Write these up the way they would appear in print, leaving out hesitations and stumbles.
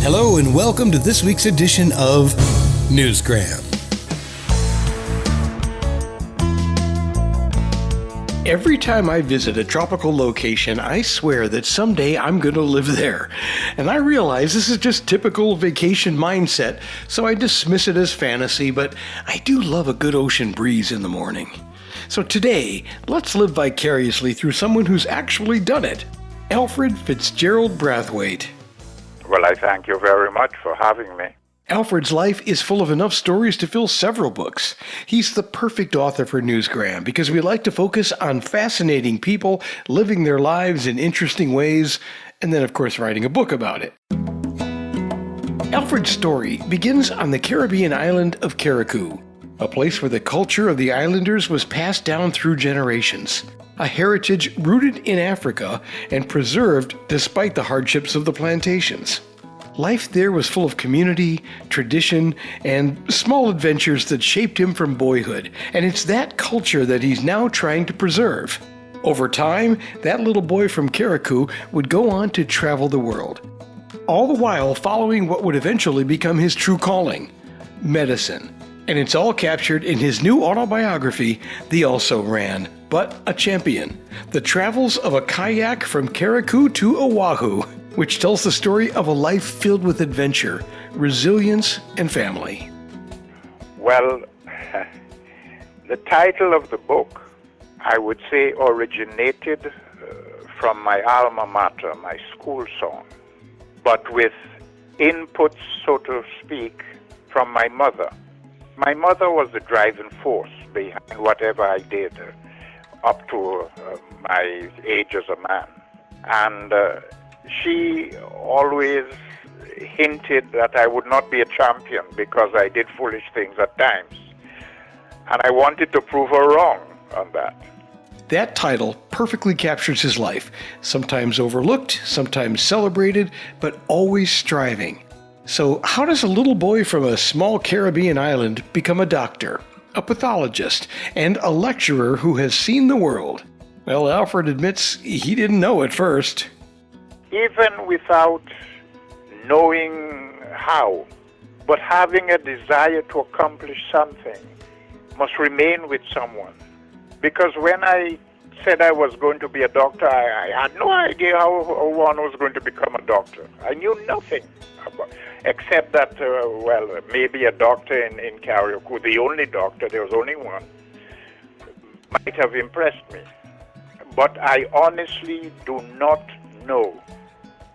Hello and welcome to this week's edition of Newsgram. Every time I visit a tropical location, I swear that someday I'm going to live there. And I realize this is just typical vacation mindset, so I dismiss it as fantasy, but I do love a good ocean breeze in the morning. So today, let's live vicariously through someone who's actually done it. Alfred Fitzgerald Brathwaite. Well, I thank you very much for having me. Alfred's life is full of enough stories to fill several books. He's the perfect author for Newsgram because we like to focus on fascinating people living their lives in interesting ways, and then, of course, writing a book about it. Alfred's story begins on the Caribbean island of Carriacou, a place where the culture of the islanders was passed down through generations, a heritage rooted in Africa and preserved despite the hardships of the plantations. Life there was full of community, tradition, and small adventures that shaped him from boyhood, and it's that culture that he's now trying to preserve. Over time, that little boy from Carriacou would go on to travel the world, all the while following what would eventually become his true calling, medicine. And it's all captured in his new autobiography, The Also Ran, But a Champion, The Travels of a Kayak from Carriacou to Oahu, which tells the story of a life filled with adventure, resilience, and family. Well, the title of the book, I would say, originated from my alma mater, my school song, but with inputs, so to speak, from my mother. My mother was the driving force behind whatever I did up to my age as a man. And she always hinted that I would not be a champion because I did foolish things at times. And I wanted to prove her wrong on that. That title perfectly captures his life, sometimes overlooked, sometimes celebrated, but always striving. So how does a little boy from a small Caribbean island become a doctor, a pathologist, and a lecturer who has seen the world? Well, Alfred admits he didn't know at first. Even without knowing how, but having a desire to accomplish something must remain with someone. Because when I said I was going to be a doctor, I had no idea how one was going to become a doctor. I knew nothing about, except that, maybe a doctor in Carriacou, the only doctor, there was only one, might have impressed me. But I honestly do not know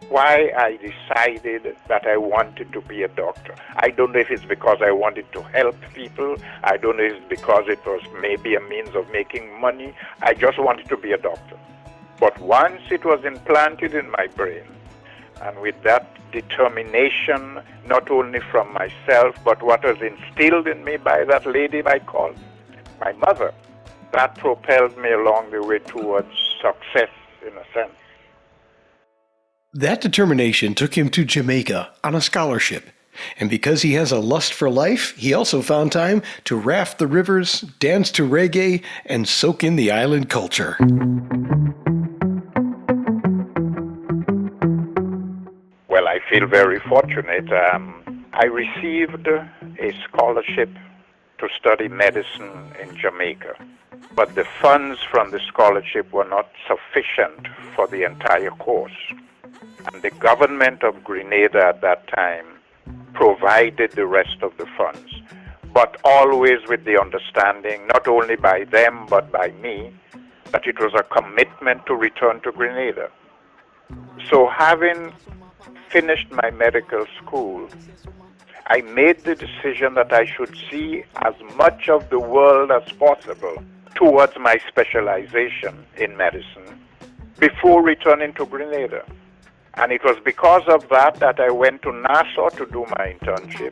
why I decided that I wanted to be a doctor. I don't know if it's because I wanted to help people. I don't know if it's because it was maybe a means of making money. I just wanted to be a doctor. But once it was implanted in my brain, and with that determination, not only from myself, but what was instilled in me by that lady I called my mother, that propelled me along the way towards success, in a sense. That determination took him to Jamaica on a scholarship. And because he has a lust for life, he also found time to raft the rivers, dance to reggae, and soak in the island culture. Well, I feel very fortunate. I received a scholarship to study medicine in Jamaica. But the funds from the scholarship were not sufficient for the entire course. And the government of Grenada at that time provided the rest of the funds, but always with the understanding, not only by them but by me, that it was a commitment to return to Grenada. So having finished my medical school, I made the decision that I should see as much of the world as possible towards my specialization in medicine before returning to Grenada. And it was because of that I went to Nassau to do my internship.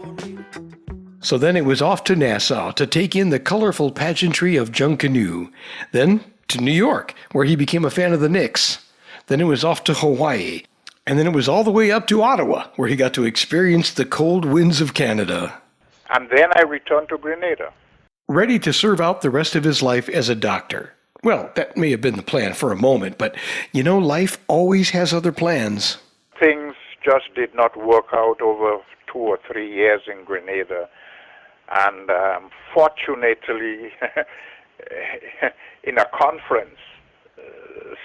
So then it was off to Nassau to take in the colorful pageantry of Junkanoo. Then to New York, where he became a fan of the Knicks. Then it was off to Hawaii. And then it was all the way up to Ottawa, where he got to experience the cold winds of Canada. And then I returned to Grenada. Ready to serve out the rest of his life as a doctor. Well, that may have been the plan for a moment, but, life always has other plans. Things just did not work out over 2 or 3 years in Grenada. And fortunately, in a conference,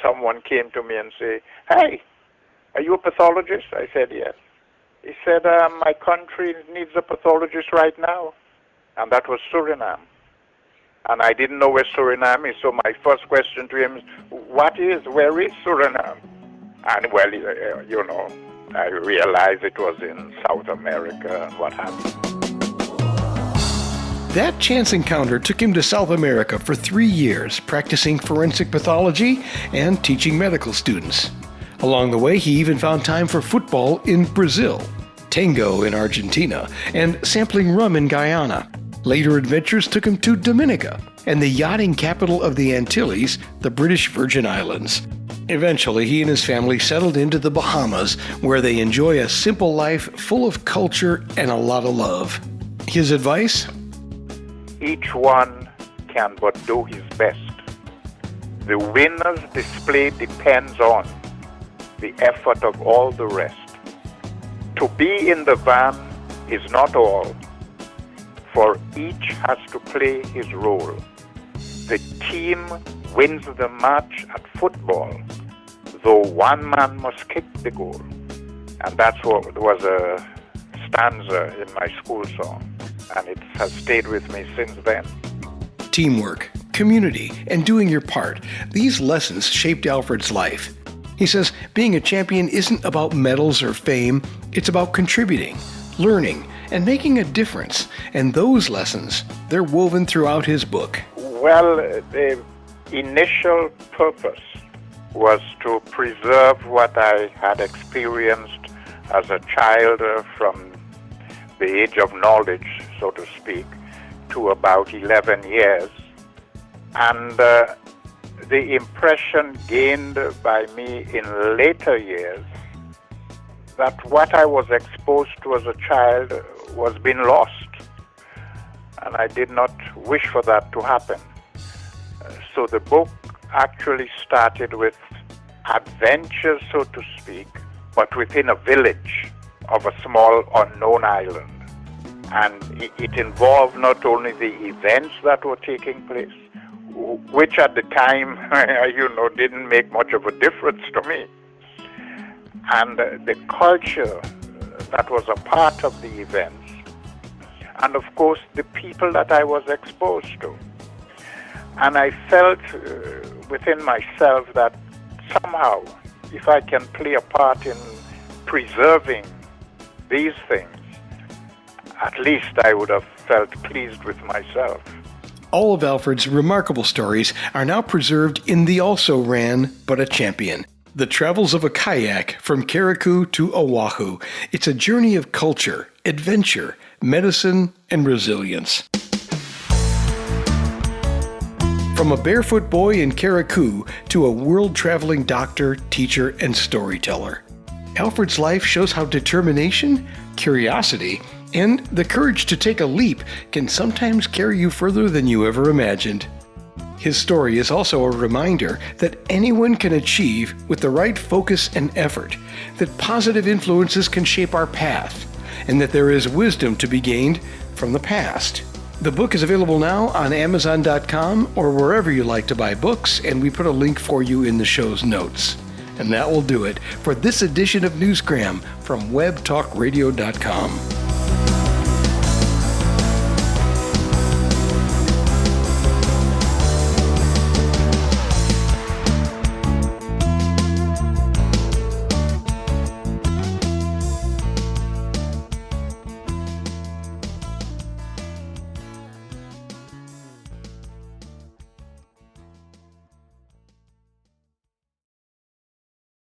someone came to me and said, "Hey, are you a pathologist?" I said, "Yes." He said, "My country needs a pathologist right now." And that was Suriname. And I didn't know where Suriname is, so my first question to him is, where is Suriname? And well, I realized it was in South America and what have you. That chance encounter took him to South America for 3 years, practicing forensic pathology and teaching medical students. Along the way, he even found time for football in Brazil, tango in Argentina, and sampling rum in Guyana. Later adventures took him to Dominica and the yachting capital of the Antilles, the British Virgin Islands. Eventually, he and his family settled into the Bahamas, where they enjoy a simple life full of culture and a lot of love. His advice? Each one can but do his best. The winner's display depends on the effort of all the rest. To be in the van is not all, for each has to play his role. The team wins the match at football, though one man must kick the goal. And that's what was a stanza in my school song, and it has stayed with me since then. Teamwork, community, and doing your part. These lessons shaped Alfred's life. He says being a champion isn't about medals or fame, it's about contributing, learning, and making a difference. And those lessons, they're woven throughout his book. Well, the initial purpose was to preserve what I had experienced as a child from the age of knowledge, so to speak, to about 11 years. And the impression gained by me in later years that what I was exposed to as a child was being lost. And I did not wish for that to happen. So the book actually started with adventures, so to speak, but within a village of a small unknown island. And it involved not only the events that were taking place, which at the time, didn't make much of a difference to me, and the culture that was a part of the events, and of course the people that I was exposed to. And I felt within myself that somehow, if I can play a part in preserving these things, at least I would have felt pleased with myself. All of Alfred's remarkable stories are now preserved in the also-ran But a Champion, The Travels of a Kayak from Carriacou to Oahu. It's a journey of culture, adventure, medicine, and resilience. From a barefoot boy in Carriacou to a world-traveling doctor, teacher, and storyteller, Alfred's life shows how determination, curiosity, and the courage to take a leap can sometimes carry you further than you ever imagined. His story is also a reminder that anyone can achieve with the right focus and effort, that positive influences can shape our path, and that there is wisdom to be gained from the past. The book is available now on Amazon.com or wherever you like to buy books, and we put a link for you in the show's notes. And that will do it for this edition of Newsgram from WebTalkRadio.com.